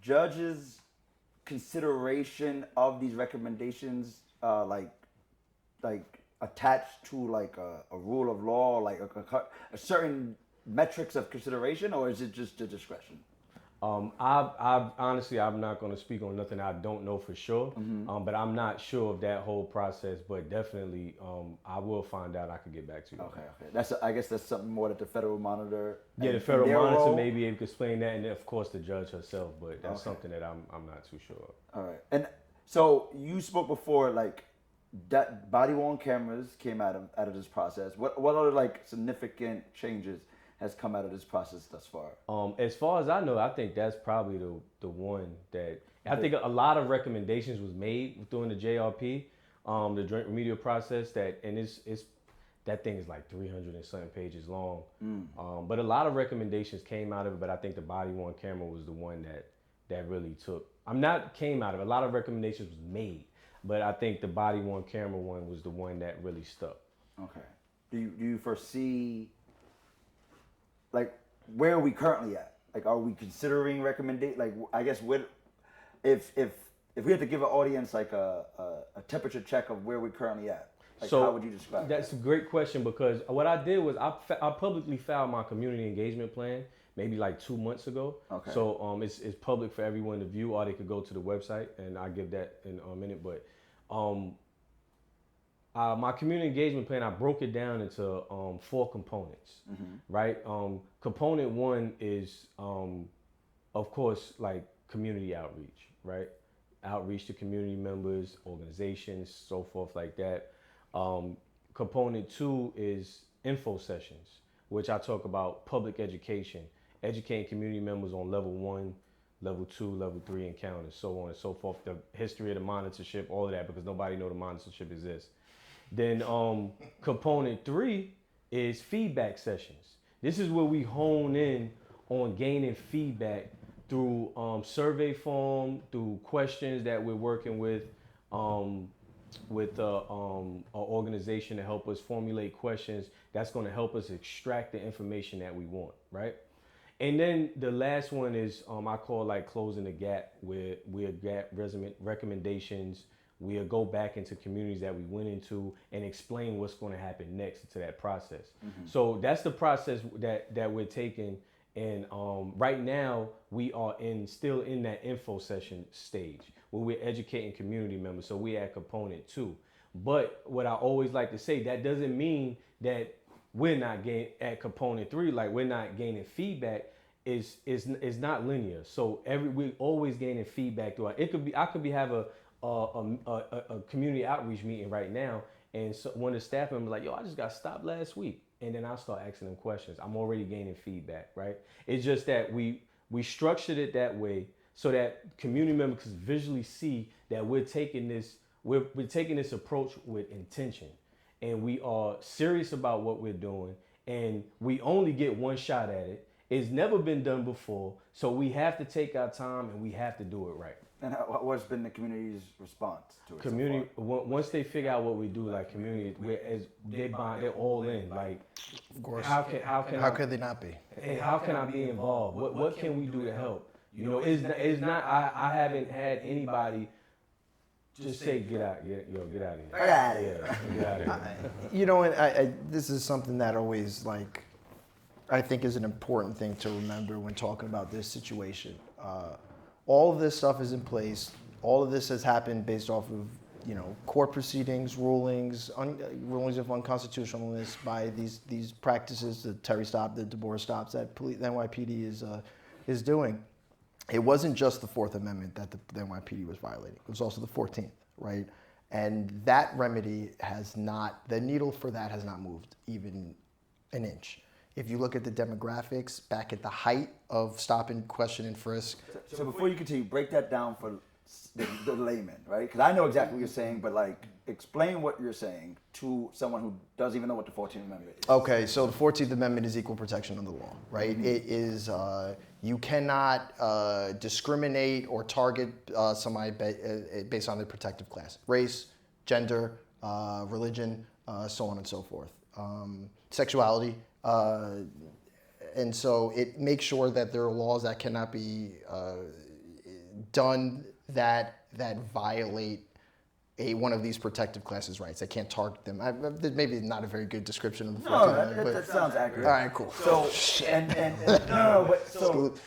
judge's consideration of these recommendations like attached to like a rule of law, like a certain metrics of consideration, or is it just the discretion? I've honestly, I'm not going to speak on nothing I don't know for sure. But I'm not sure of that whole process. But definitely, I will find out. I could get back to you. Okay. I guess that's something more that the federal monitor. Yeah, the federal monitor may be able to explain that, and then, of course the judge herself. But that's something that I'm not too sure of. All right. And so you spoke before, like that body worn cameras came out of this process. What other like significant changes has come out of this process thus far? As far as I know, I think that's probably the one that I think a lot of recommendations was made during the JRP, the joint remedial process. It's that thing is like 300 and something pages long. But a lot of recommendations came out of it. But I think the body worn camera was the one that really took. Came out of it. A lot of recommendations was made, but I think the body worn camera one was the one that really stuck. Okay. Do you foresee? Like, where are we currently at? Like, are we considering recommendation? Like, I guess if we had to give an audience like a temperature check of where we're currently at, like, how would you describe that's a great question, because what I did was I publicly filed my community engagement plan maybe like 2 months ago. Okay. So it's public for everyone to view, or they could go to the website, and I'll give that in a minute. But my community engagement plan, I broke it down into 4 components, right? Component 1 is, of course, like community outreach, right? Outreach to community members, organizations, so forth like that. Component 2 is info sessions, which I talk about public education, educating community members on level 1, level 2, level 3 encounters, so on and so forth, the history of the monitorship, all of that, because nobody know the monitorship exists. Then component 3 is feedback sessions. This is where we hone in on gaining feedback through survey form, through questions that we're working with an organization to help us formulate questions that's going to help us extract the information that we want, right? And then the last one is I call like closing the gap, where we'll get recommendations. We'll go back into communities that we went into and explain what's going to happen next to that process. So that's the process that we're taking. And right now we are still in that info session stage where we're educating community members. So we're at component 2. But what I always like to say, that doesn't mean that we're not getting at component 3, like we're not gaining feedback. Is not linear. So we're always gaining feedback through I could have a community outreach meeting right now, and so one of the staff members like, yo, I just got stopped last week, and then I start asking them questions. I'm already gaining feedback, right? It's just that we structured it that way so that community members can visually see that we're taking this approach with intention, and we are serious about what we're doing, and we only get one shot at it. It's never been done before, so we have to take our time and we have to do it right. And what's been the community's response to it? Community, once they figure out what we do, like community, they're all in. Like, of course, how could they not be? Hey, how can I be involved? What can we do to help? You know, it's not. I haven't had anybody just say get out of here. Get out of here. You know, and this is something that always I think is an important thing to remember when talking about this situation. All of this stuff is in place. All of this has happened based off of, court proceedings, rulings of unconstitutionalness by these practices, the Terry stop, the DeBoer stops that the NYPD is doing. It wasn't just the Fourth Amendment that the NYPD was violating. It was also the 14th, right? And that remedy the needle for that has not moved even an inch. If you look at the demographics back at the height of stop and question and frisk. So before you continue, break that down for the layman, right? Because I know exactly what you're saying, but explain what you're saying to someone who doesn't even know what the 14th Amendment is. Okay, so the 14th Amendment is equal protection under the law, right? It is, you cannot discriminate or target somebody based on their protective class, race, gender, religion, so on and so forth, sexuality. And so it makes sure that there are laws that cannot be done that violate one of these protective classes' rights. I can't target them. Maybe not a very good description of the No, that sounds accurate. All right, cool. So,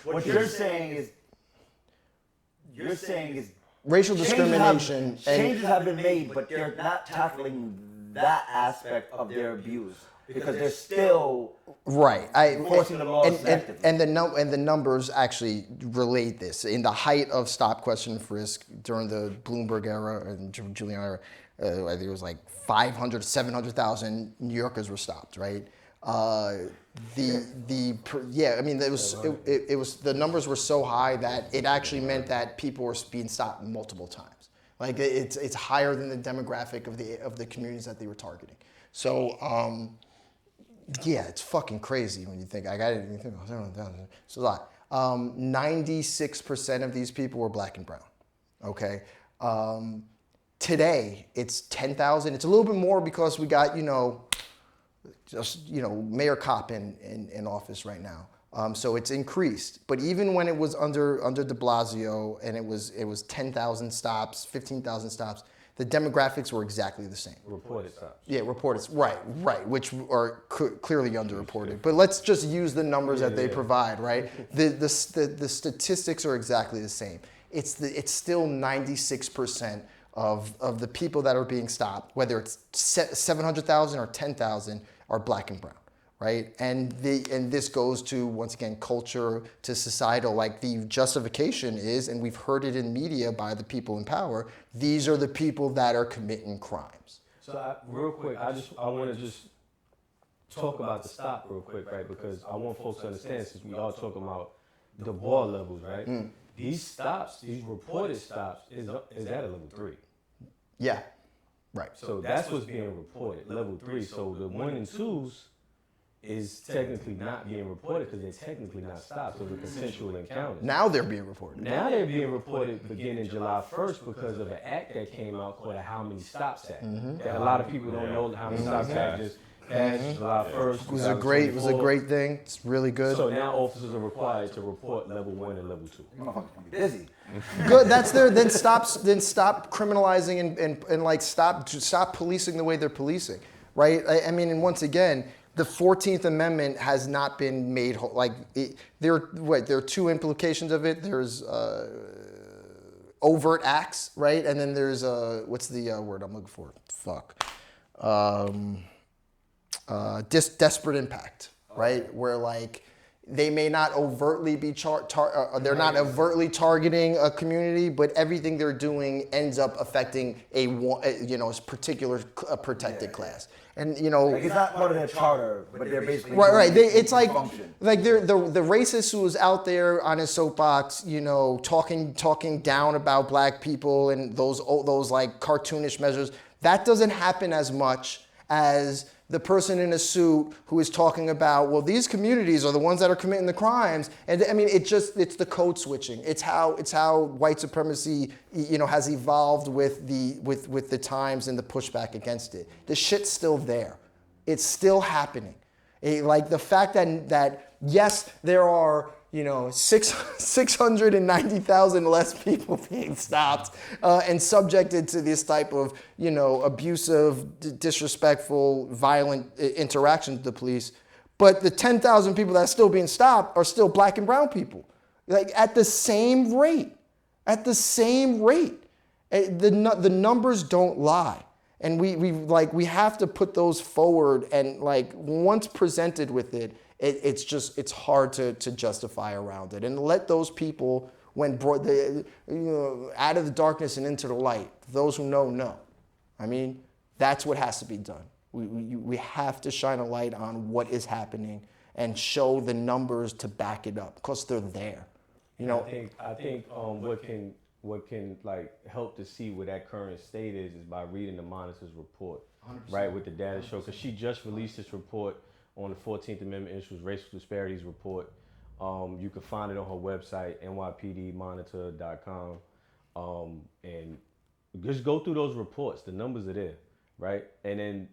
what you're saying is racial discrimination. Changes have been made, but they're not tackling that aspect of their abuse because they're still right. enforcing the laws selectively. And the numbers actually relate this. In the height of stop, question, frisk during the Bloomberg era and Giuliani era, I think it was like 500, 700,000 New Yorkers were stopped, right? I mean, it was the numbers were so high that it actually meant that people were being stopped multiple times. Like it's higher than the demographic of the communities that they were targeting. So yeah, it's fucking crazy when you think. I didn't even think. It's a lot. 96% of these people were black and brown. Okay. Today it's 10,000. It's a little bit more because we got Mayor Kopp in office right now. So it's increased. But even when it was under de Blasio and it was 10,000 stops, 15,000 stops, the demographics were exactly the same. Reported stops. Yeah, reported. Right, which are clearly underreported. But let's just use the numbers that they provide, right? The statistics are exactly the same. It's still 96% of the people that are being stopped, whether it's 700,000 or 10,000, are black and brown, right? And this goes to, once again, culture, to societal. Like the justification is, and we've heard it in media by the people in power, these are the people that are committing crimes. So real quick, I want to just talk about the stop real quick, right? Because I want folks to understand, since we all talking about the ball levels, right? These stops, these reported stops, is at a level 3. Yeah, right. So that's what's being reported, level 3. So the 1 and 2s is technically not being reported because they're technically not stopped. So the consensual encounters. Now they're being reported. Now they're being reported beginning July 1st because of an act that came out called a How Many Stops Act. That a lot of people don't know how many stops act just passed July 1st. It was a great thing. It's really good. So now officers are required to report level 1 and level 2. You're gonna be busy. Good. That's there. Then stop criminalizing and like stop policing the way they're policing, right? I mean, and once again, the 14th Amendment has not been made whole. Like there are two implications of it. There's overt acts, right? And then there's what's the word I'm looking for? Disparate impact, right? Where like they may not overtly be they're not overtly targeting a community, but everything they're doing ends up affecting a particular protected class. And like it's not part of their charter, but they're basically right. It's like function. Like the racist who was out there on his soapbox, talking down about black people and those like cartoonish measures. That doesn't happen as much as the person in a suit who is talking about, well, these communities are the ones that are committing the crimes. And I mean, it's the code switching. It's how white supremacy, has evolved with the times and the pushback against it. The shit's still there. It's still happening. Like the fact that yes, there are 690,000 less people being stopped and subjected to this type of, abusive, disrespectful, violent interaction with the police. But the 10,000 people that are still being stopped are still black and brown people, like at the same rate. The numbers don't lie. And we have to put those forward, and like once presented with it, it's hard to justify around it, and let those people, when brought out of the darkness and into the light, those who know. I mean, that's what has to be done. We have to shine a light on what is happening and show the numbers to back it up, because they're there. I think what can like help to see where that current state is by reading the monitor's report, 100%. Right, with the data show, because she just released this report on the 14th Amendment issues, racial disparities report. You can find it on her website, NYPDmonitor.com, and just go through those reports. The numbers are there, right? And then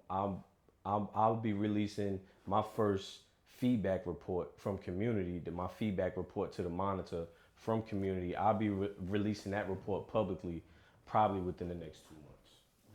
I'll be releasing my first feedback report from community, my feedback report to the monitor from community. I'll be releasing that report publicly probably within the next 2 months.